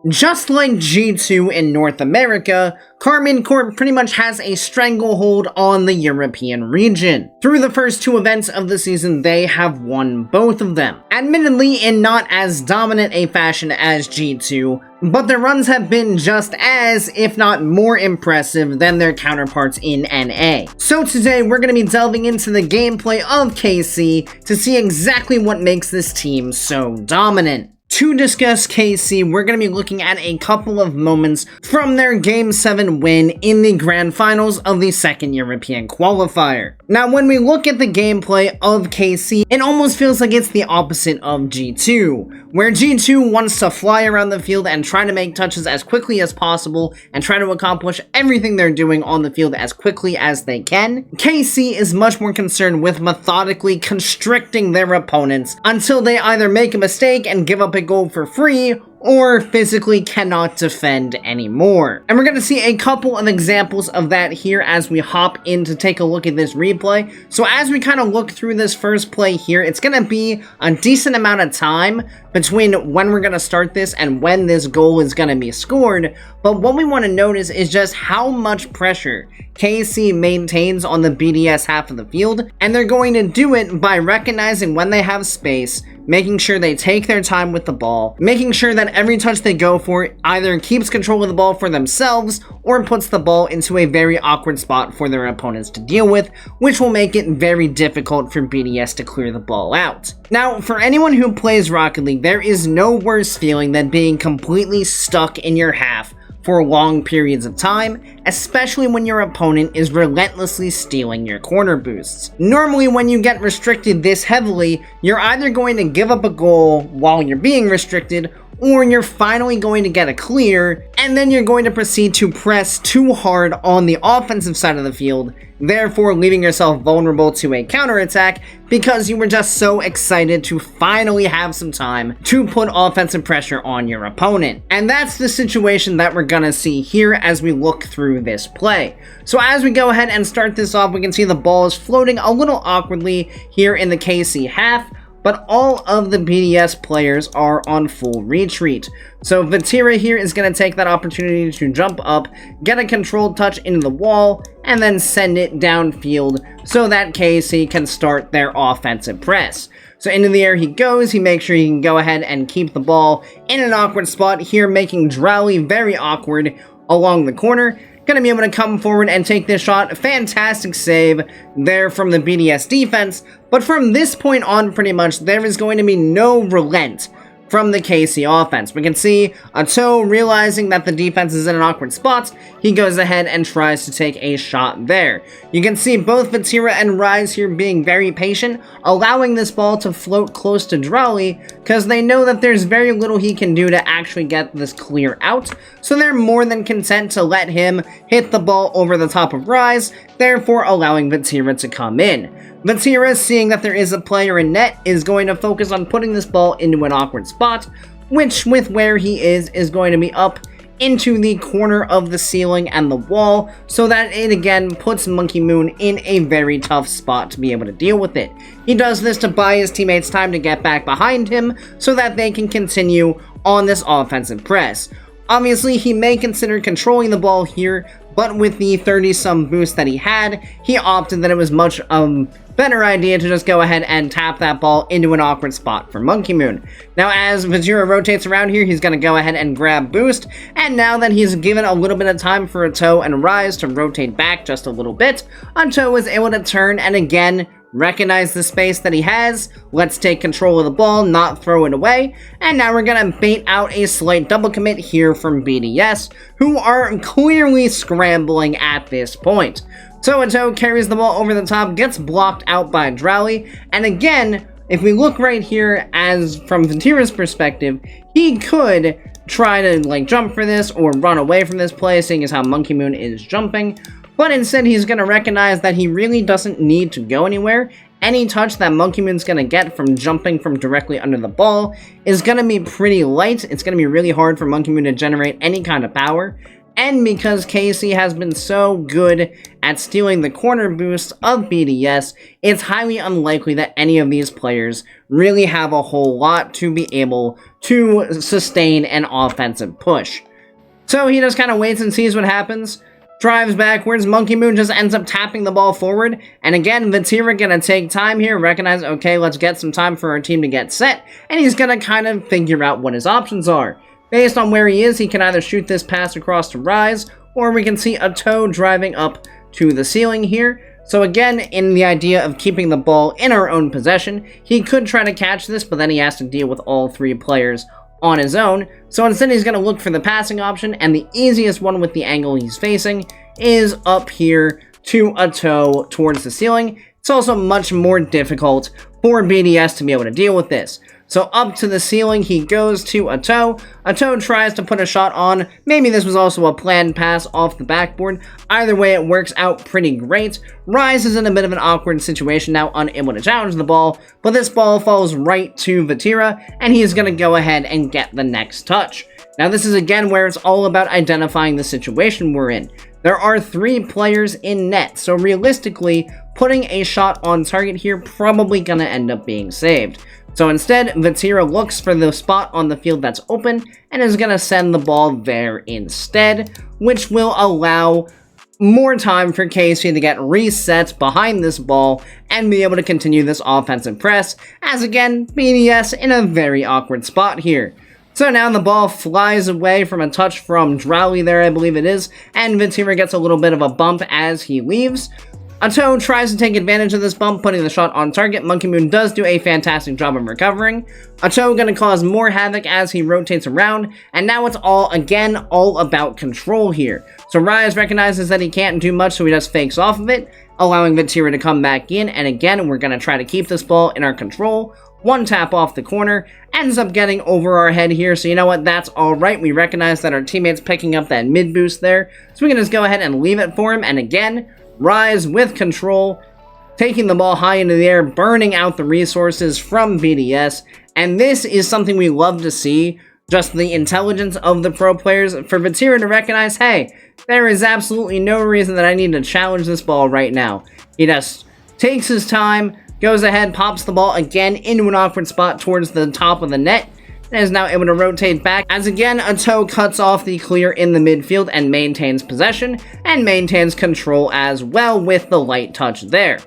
Just like G2 in North America, Karmine Corp pretty much has a stranglehold on the European region. Through the first two events of the season, they have won both of them. Admittedly, in not as dominant a fashion as G2, but their runs have been just as, if not more impressive than their counterparts in NA. So today, we're going to be delving into the gameplay of KC to see exactly what makes this team so dominant. To discuss KC, we're going to be looking at a couple of moments from their Game 7 win in the Grand Finals of the second European qualifier. Now, when we look at the gameplay of KC, it almost feels like it's the opposite of G2, where G2 wants to fly around the field and try to make touches as quickly as possible and try to accomplish everything they're doing on the field as quickly as they can. KC is much more concerned with methodically constricting their opponents until they either make a mistake and give up a goal for free, or physically cannot defend anymore. And we're going to see a couple of examples of that here as we hop in to take a look at this replay. So as we kind of look through this first play here, it's going to be a decent amount of time between when we're going to start this and when this goal is going to be scored. But what we want to notice is just how much pressure KC maintains on the BDS half of the field, and they're going to do it by recognizing when they have space, making sure they take their time with the ball, making sure that every touch they go for either keeps control of the ball for themselves or puts the ball into a very awkward spot for their opponents to deal with, which will make it very difficult for BDS to clear the ball out. Now, for anyone who plays Rocket League, there is no worse feeling than being completely stuck in your half for long periods of time, especially when your opponent is relentlessly stealing your corner boosts. Normally, when you get restricted this heavily, you're either going to give up a goal while you're being restricted, or you're finally going to get a clear, and then you're going to proceed to press too hard on the offensive side of the field, therefore leaving yourself vulnerable to a counterattack because you were just so excited to finally have some time to put offensive pressure on your opponent. And that's the situation that we're gonna see here as we look through this play. So as we go ahead and start this off, we can see the ball is floating a little awkwardly here in the KC half, but all of the BDS players are on full retreat. So Vatira here is going to take that opportunity to jump up, get a controlled touch into the wall, and then send it downfield so that KC can start their offensive press. So into the air he goes, he makes sure he can go ahead and keep the ball in an awkward spot here, making Drowley very awkward along the corner. Gonna be able to come forward and take this shot. Fantastic save there from the BDS defense. But from this point on, pretty much, there is going to be no relent from the KC offense. We can see Ato realizing that the defense is in an awkward spot. He goes ahead and tries to take a shot there. You can see both Vatira and Rise here being very patient, allowing this ball to float close to Drowley, because they know that there's very little he can do to actually get this clear out. So they're more than content to let him hit the ball over the top of Rise, therefore allowing Vatira to come in. Vatira, seeing that there is a player in net, is going to focus on putting this ball into an awkward spot, which, with where he is going to be up into the corner of the ceiling and the wall, so that it again puts Monkey Moon in a very tough spot to be able to deal with it. He does this to buy his teammates time to get back behind him, so that they can continue on this offensive press. Obviously, he may consider controlling the ball here, but with the 30-some boost that he had, he opted that it was much better idea to just go ahead and tap that ball into an awkward spot for Monkey Moon. Now, as Vajira rotates around here, he's going to go ahead and grab boost, and now that he's given a little bit of time for Ato and Rise to rotate back just a little bit, Ato is able to turn and again recognize the space that he has. Let's take control of the ball, not throw it away. And now we're going to bait out a slight double commit here from BDS, who are clearly scrambling at this point. So Ato carries the ball over the top, gets blocked out by Drowley. And again, if we look right here, as from Vatira's perspective, he could try to jump for this or run away from this play, seeing as how Monkey Moon is jumping. But instead, he's going to recognize that he really doesn't need to go anywhere. Any touch that Monkey Moon's going to get from jumping from directly under the ball is going to be pretty light. It's going to be really hard for Monkey Moon to generate any kind of power. and because KC has been so good at stealing the corner boost of BDS, it's highly unlikely that any of these players really have a whole lot to be able to sustain an offensive push. So he just kind of waits and sees what happens, drives backwards. Monkey Moon just ends up tapping the ball forward, and again, Vatira gonna take time here, recognize, okay, let's get some time for our team to get set, and he's gonna kind of figure out what his options are. Based on where he is, he can either shoot this pass across to Rise, or we can see a toe driving up to the ceiling here. So again, in the idea of keeping the ball in our own possession, he could try to catch this, but then he has to deal with all three players on his own. So instead he's going to look for the passing option, and the easiest one with the angle he's facing is up here to a toe towards the ceiling. It's also much more difficult for BDS to be able to deal with this. So up to the ceiling he goes to a toe. A toe tries to put a shot on. Maybe this was also a planned pass off the backboard. Either way, it works out pretty great. Rise is in a bit of an awkward situation now, unable to challenge the ball, but this ball falls right to Vatira, and he's going to go ahead and get the next touch. Now this is again where it's all about identifying the situation we're in. There are 3 players in net, so realistically, putting a shot on target here probably going to end up being saved. So instead, Vatira looks for the spot on the field that's open and is going to send the ball there instead, which will allow more time for KC to get reset behind this ball and be able to continue this offensive press, as again, BDS in a very awkward spot here. So now the ball flies away from a touch from Drowley there, I believe it is, and Vatira gets a little bit of a bump as he leaves. Ato tries to take advantage of this bump, putting the shot on target. Monkey Moon does do a fantastic job of recovering. Ato gonna cause more havoc as he rotates around, and now it's all about control here. So Rise recognizes that he can't do much, so he just fakes off of it, allowing Vatira to come back in, and again, we're gonna try to keep this ball in our control. One tap off the corner, ends up getting over our head here, so you know what, that's alright. We recognize that our teammate's picking up that mid boost there, so we can just go ahead and leave it for him, and again, Rise with control, taking the ball high into the air, burning out the resources from BDS, and this is something we love to see, just the intelligence of the pro players, for Vatira to recognize, hey, there is absolutely no reason that I need to challenge this ball right now. He just takes his time, goes ahead, pops the ball again into an awkward spot towards the top of the net, and is now able to rotate back, as again, Ato cuts off the clear in the midfield and maintains possession, and maintains control as well with the light touch there.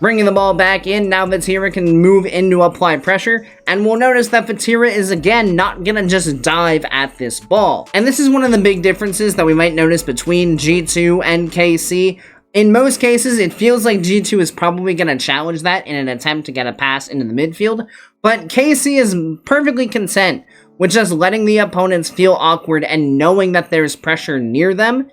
Bringing the ball back in, now Vatira can move in to apply pressure, and we'll notice that Vatira is again not gonna just dive at this ball. And this is one of the big differences that we might notice between G2 and KC. In most cases, it feels like G2 is probably going to challenge that in an attempt to get a pass into the midfield, but KC is perfectly content with just letting the opponents feel awkward and knowing that there's pressure near them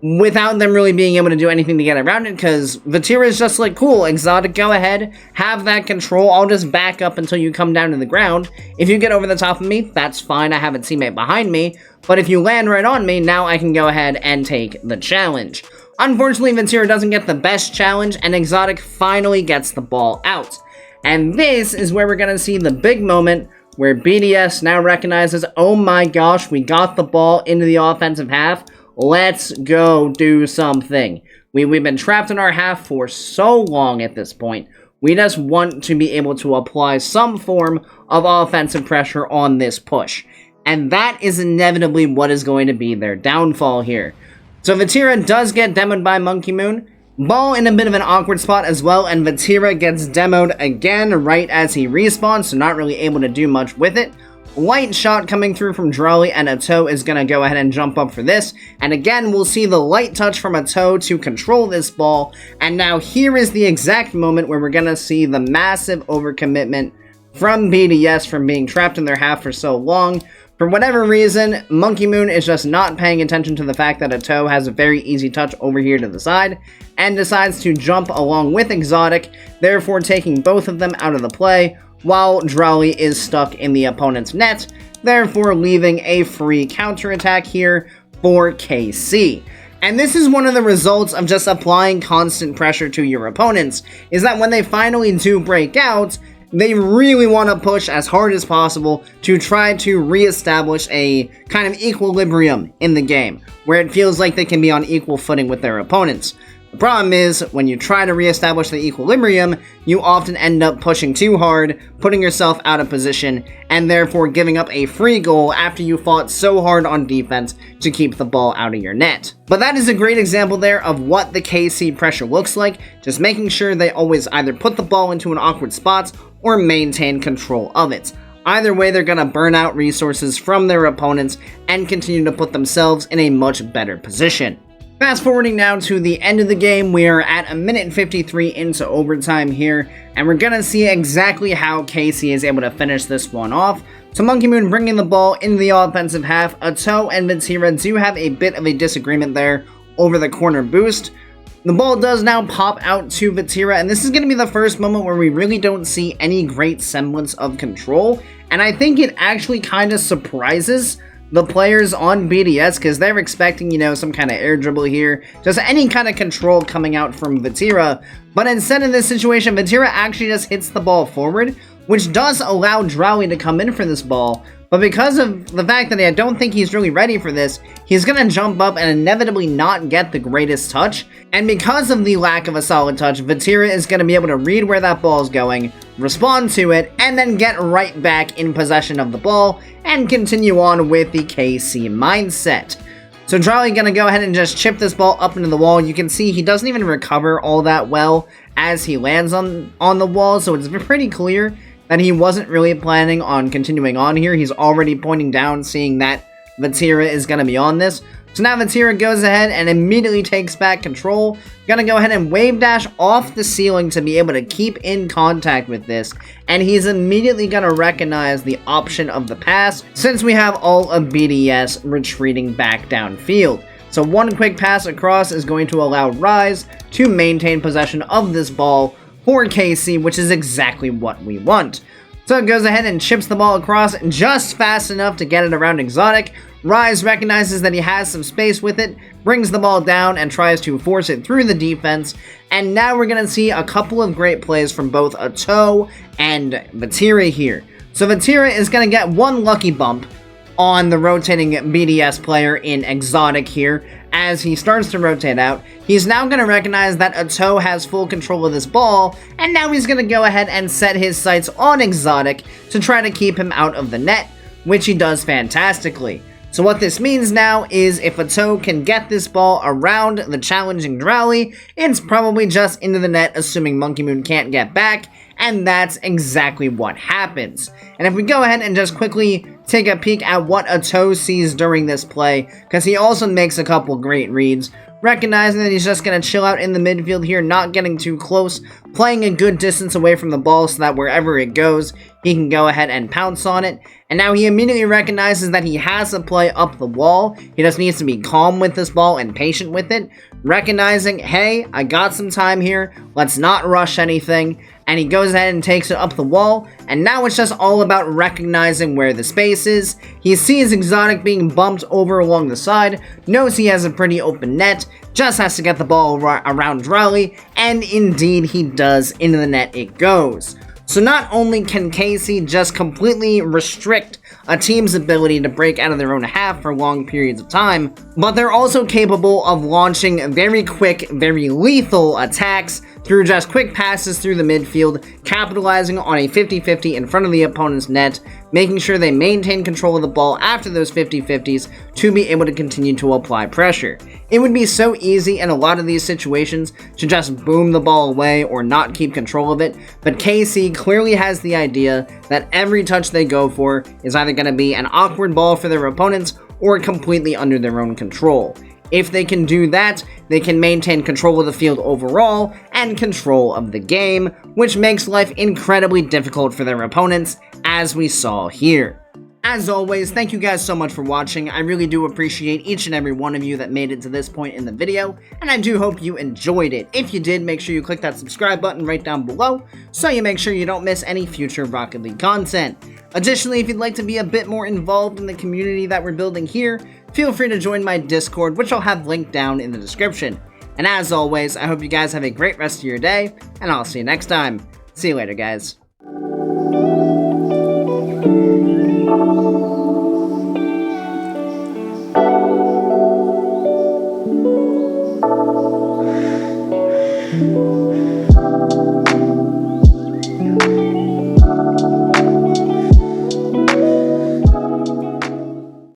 without them really being able to do anything to get around it, because Vatira is just like, cool, Exotic, go ahead, have that control, I'll just back up until you come down to the ground. If you get over the top of me, that's fine, I have a teammate behind me, but if you land right on me, now I can go ahead and take the challenge. Unfortunately, Vatira doesn't get the best challenge, and Exotic finally gets the ball out. And this is where we're going to see the big moment where BDS now recognizes, oh my gosh, we got the ball into the offensive half, let's go do something. We've been trapped in our half for so long at this point, we just want to be able to apply some form of offensive pressure on this push. And that is inevitably what is going to be their downfall here. So Vatira does get demoed by Monkey Moon. Ball in a bit of an awkward spot as well, and Vatira gets demoed again right as he respawns, so not really able to do much with it. Light shot coming through from Drolly, and Ato is going to go ahead and jump up for this. And again, we'll see the light touch from Ato to control this ball. And now here is the exact moment where we're going to see the massive overcommitment from BDS from being trapped in their half for so long. For whatever reason, Monkey Moon is just not paying attention to the fact that Ato has a very easy touch over here to the side, and decides to jump along with Exotic, therefore taking both of them out of the play, while Drowley is stuck in the opponent's net, therefore leaving a free counterattack here for KC. And this is one of the results of just applying constant pressure to your opponents, is that when they finally do break out, they really want to push as hard as possible to try to reestablish a kind of equilibrium in the game, where it feels like they can be on equal footing with their opponents. The problem is, when you try to reestablish the equilibrium, you often end up pushing too hard, putting yourself out of position, and therefore giving up a free goal after you fought so hard on defense to keep the ball out of your net. But that is a great example there of what the KC pressure looks like, just making sure they always either put the ball into an awkward spot or maintain control of it. Either way, they're going to burn out resources from their opponents and continue to put themselves in a much better position. Fast forwarding now to the end of the game, we are at 1:53 into overtime here, and we're going to see exactly how KC is able to finish this one off. So Monkey Moon bringing the ball into the offensive half. Ato and Vatira do have a bit of a disagreement there over the corner boost. The ball does now pop out to Vatira, and this is going to be the first moment where we really don't see any great semblance of control, and I think it actually kind of surprises the players on BDS, because they're expecting, some kind of air dribble here, just any kind of control coming out from Vatira. But instead in this situation, Vatira actually just hits the ball forward, which does allow Drowley to come in for this ball. But because of the fact that I don't think he's really ready for this, he's going to jump up and inevitably not get the greatest touch. And because of the lack of a solid touch, Vatira is going to be able to read where that ball is going, respond to it, and then get right back in possession of the ball and continue on with the KC mindset. So Drowley going to go ahead and just chip this ball up into the wall. You can see he doesn't even recover all that well as he lands on the wall, so it's pretty clear that he wasn't really planning on continuing on here. He's already pointing down, seeing that Vatira is going to be on this. So now Vatira goes ahead and immediately takes back control. Gonna go ahead and wave dash off the ceiling to be able to keep in contact with this. And he's immediately gonna recognize the option of the pass, since we have all of BDS retreating back downfield. So one quick pass across is going to allow Rise to maintain possession of this ball for KC, which is exactly what we want. So it goes ahead and chips the ball across just fast enough to get it around Exotic. Rise recognizes that he has some space with it, brings the ball down and tries to force it through the defense. And now we're going to see a couple of great plays from both Ato and Vatira here. So Vatira is going to get one lucky bump on the rotating BDS player in Exotic here. As he starts to rotate out, he's now going to recognize that Ato has full control of this ball, and now he's going to go ahead and set his sights on Exotic to try to keep him out of the net, which he does fantastically. So what this means now is if Ato can get this ball around the challenging Drowley, it's probably just into the net, assuming Monkey Moon can't get back, and that's exactly what happens. And if we go ahead and just quickly take a peek at what Ato sees during this play, because he also makes a couple great reads, recognizing that he's just going to chill out in the midfield here, not getting too close, playing a good distance away from the ball so that wherever it goes, he can go ahead and pounce on it. And now he immediately recognizes that he has a play up the wall. He just needs to be calm with this ball and patient with it, recognizing, hey, I got some time here, let's not rush anything. And he goes ahead and takes it up the wall, and now it's just all about recognizing where the space is. He sees Exotic being bumped over along the side, knows he has a pretty open net, just has to get the ball around Drowley, and indeed he does. Into the net it goes. So not only can KC just completely restrict a team's ability to break out of their own half for long periods of time, but they're also capable of launching very quick, very lethal attacks through just quick passes through the midfield, capitalizing on a 50-50 in front of the opponent's net, making sure they maintain control of the ball after those 50-50s to be able to continue to apply pressure. It would be so easy in a lot of these situations to just boom the ball away or not keep control of it, but KC clearly has the idea that every touch they go for is either going to be an awkward ball for their opponents or completely under their own control. If they can do that, they can maintain control of the field overall and control of the game, which makes life incredibly difficult for their opponents, as we saw here. As always, thank you guys so much for watching. I really do appreciate each and every one of you that made it to this point in the video, and I do hope you enjoyed it. If you did, make sure you click that subscribe button right down below, so you make sure you don't miss any future Rocket League content. Additionally, if you'd like to be a bit more involved in the community that we're building here, feel free to join my Discord, which I'll have linked down in the description. And as always, I hope you guys have a great rest of your day, and I'll see you next time. See you later, guys.